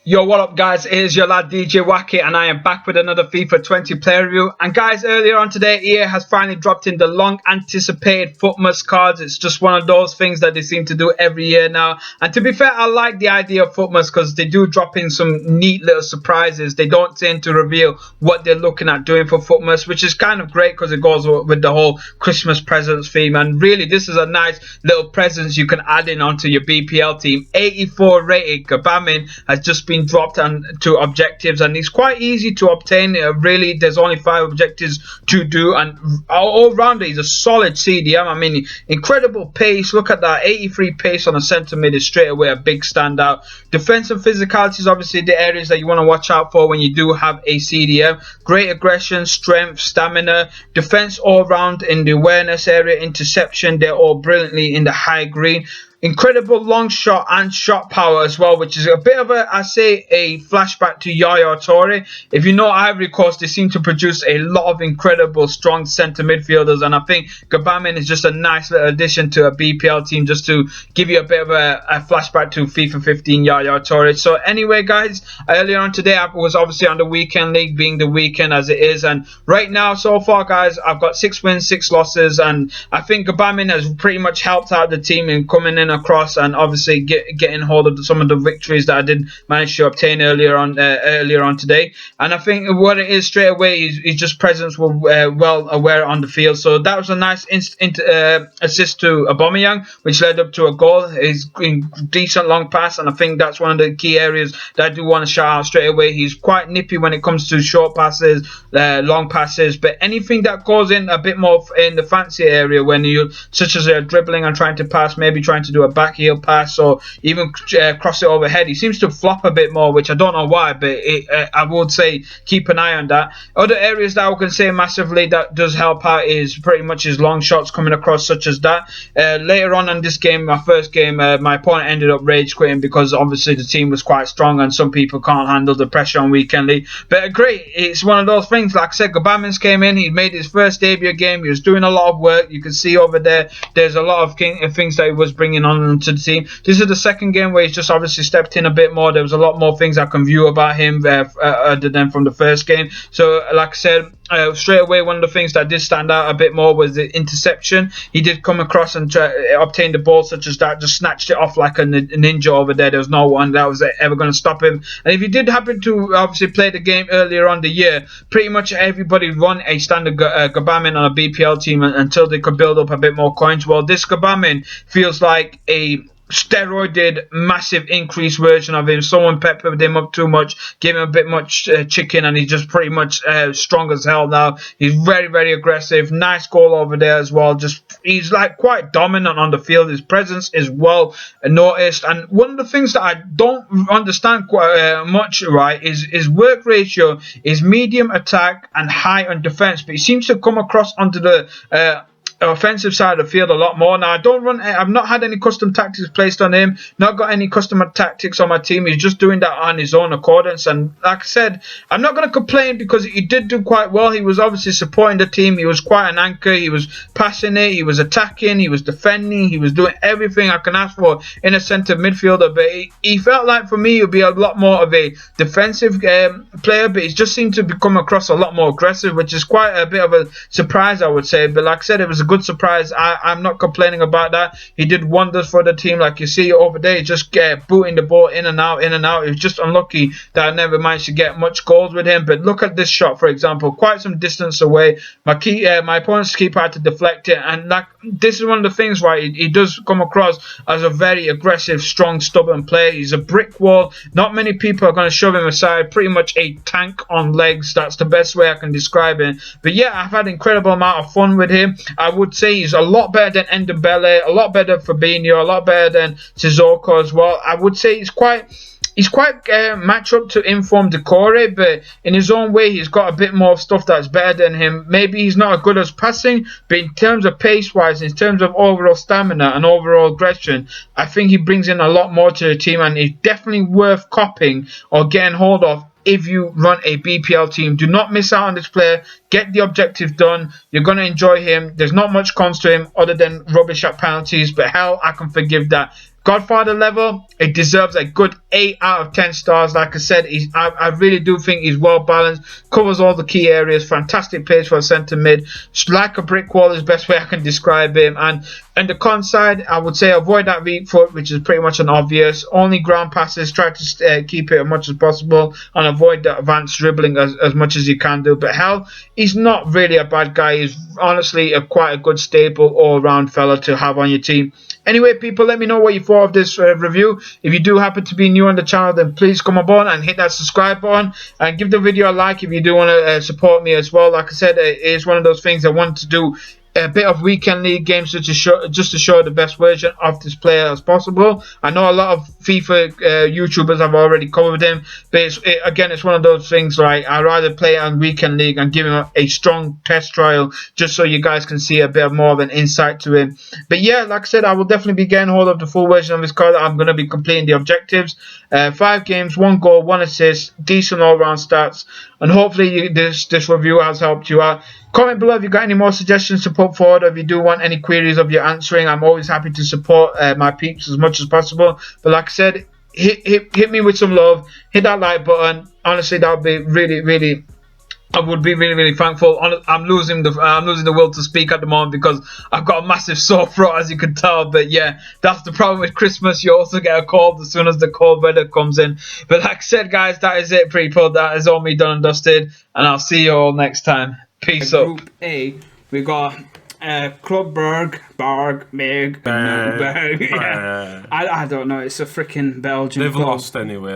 Yo, what up guys, it is your lad DJ Wacky and I am back with another FIFA 20 player review. And guys, earlier on today EA has finally dropped in the long anticipated Futmas cards. It's just one of those things that they seem to do every year now. And to be fair, I like the idea of Futmas because they do drop in some neat little surprises. They don't tend to reveal what they're looking at doing for Futmas, which is kind of great because it goes with the whole Christmas presents theme. And really, this is a nice little presents you can add in onto your BPL team. 84 rated Gbamin has just been dropped to objectives, and it's quite easy to obtain. Really, there's only 5 objectives to do, and all rounder he's a solid CDM. I mean, incredible pace. Look at that, 83 pace on a centre mid is straight away a big standout. Defense and physicality is obviously the areas that you want to watch out for when you do have a CDM. Great aggression, strength, stamina, defense all round in the awareness area, interception, they're all brilliantly in the high green. Incredible long shot and shot power as well, which is a bit of a, I say, a flashback to Yaya Toure. If you know Ivory Coast, they seem to produce a lot of incredible strong centre midfielders, and I think Gbamin is just a nice little addition to a BPL team, just to give you a bit of a flashback to FIFA 15 Yaya Toure. So anyway guys, earlier on today I was obviously on the weekend league, being the weekend as it is, and right now so far guys, I've got 6 wins, 6 losses, and I think Gbamin has pretty much helped out the team in coming in across and obviously getting hold of some of the victories that I did manage to obtain earlier on today. And I think what it is straight away is just presence were well aware on the field. So that was a nice assist to Aubameyang, which led up to a goal. He's in decent long pass, and I think that's one of the key areas that I do want to shout out straight away. He's quite nippy when it comes to short passes, long passes, but anything that goes in a bit more in the fancy area, when you such as dribbling and trying to pass, maybe trying to do a back heel pass or even cross it overhead, he seems to flop a bit more, which I don't know why, but I would say keep an eye on that. Other areas that I can say massively that does help out is pretty much his long shots coming across, such as that. Later on in this game, my first game, my opponent ended up rage quitting because obviously the team was quite strong and some people can't handle the pressure on weekend league. But great, it's one of those things. Like I said, Gbamin's came in, he made his first debut game, he was doing a lot of work. You can see over there, there's a lot of things that he was bringing on to the team. This is the second game where he's just obviously stepped in a bit more. There was a lot more things I can view about him other than from the first game. So like I said, straight away, one of the things that did stand out a bit more was the interception. He did come across and obtain the ball such as that, just snatched it off like a ninja over there. There was no one that was ever going to stop him. And if he did happen to obviously play the game earlier on the year, pretty much everybody run a standard Gbamin on a BPL team until they could build up a bit more coins. Well, this Gbamin feels like a steroided, massive increased version of him. Someone peppered him up too much, gave him a bit much chicken, and he's just pretty much strong as hell now. He's very, very aggressive. Nice goal over there as well. Just he's like quite dominant on the field. His presence is well noticed, and one of the things that I don't understand quite much, right, is his work ratio is medium attack and high on defense, but he seems to come across onto the offensive side of the field a lot more. Now I've not had any custom tactics placed on him, not got any custom tactics on my team. He's just doing that on his own accordance, and like I said, I'm not going to complain because he did do quite well. He was obviously supporting the team, he was quite an anchor, he was passing it, he was attacking, he was defending, he was doing everything I can ask for in a centre midfielder. But he felt like for me he would be a lot more of a defensive player, but he just seemed to come across a lot more aggressive, which is quite a bit of a surprise, I would say. But like I said, it was a good surprise. I'm not complaining about that. He did wonders for the team. Like you see over there, just booting the ball in and out, in and out. It was just unlucky that I never managed to get much goals with him. But look at this shot, for example, quite some distance away. My opponent's keeper had to deflect it, and like this is one of the things why he does come across as a very aggressive, strong, stubborn player. He's a brick wall. Not many people are going to shove him aside. Pretty much a tank on legs. That's the best way I can describe him. But yeah, I've had an incredible amount of fun with him. I would say he's a lot better than Ndembele, a lot better than Fabinho, a lot better than Sissoko as well. I would say he's quite match up to Inform Decore, but in his own way he's got a bit more stuff that's better than him. Maybe he's not as good as passing, but in terms of pace wise, in terms of overall stamina and overall aggression, I think he brings in a lot more to the team, and he's definitely worth copying or getting hold of if you run a BPL team. Do not miss out on this player. Get the objective done. You're going to enjoy him. There's not much cons to him other than rubbish at penalties, but hell, I can forgive that. Godfather level, it deserves a good 8 out of 10 stars. Like I said, I really do think he's well balanced, covers all the key areas, fantastic pace for a centre mid, like a brick wall is the best way I can describe him. And the con side, I would say avoid that weak foot, which is pretty much an obvious. Only ground passes, try to keep it as much as possible, and avoid the advanced dribbling as much as you can do. But hell, he's not really a bad guy. He's honestly quite a good stable all-round fella to have on your team. Anyway, people, let me know what you thought of this review. If you do happen to be new on the channel, then please come aboard and hit that subscribe button and give the video a like if you do want to support me as well. Like I said, it is one of those things I want to do. A bit of weekend league games just to show the best version of this player as possible. I know a lot of FIFA YouTubers have already covered him, but again, it's one of those things like I'd rather play on weekend league and give him a strong test trial just so you guys can see a bit more of an insight to him. But yeah, like I said, I will definitely be getting hold of the full version of his card. I'm going to be completing the objectives. 5 games, 1 goal, 1 assist, decent all-round stats, and hopefully this review has helped you out. Comment below if you got any more suggestions to put forward, or if you do want any queries of your answering. I'm always happy to support my peeps as much as possible. But like I said, hit me with some love, hit that like button. Honestly, that would be really I would be really thankful. I'm losing the will to speak at the moment because I've got a massive sore throat, as you can tell. But yeah, that's the problem with Christmas. You also get a cold as soon as the cold weather comes in. But like I said, guys, that is it, people. That is all me done and dusted, and I'll see you all next time. Peace up. Group A, we got Clubberg, Berg, yeah. I don't know. It's a freaking Belgian. They've lost anyway.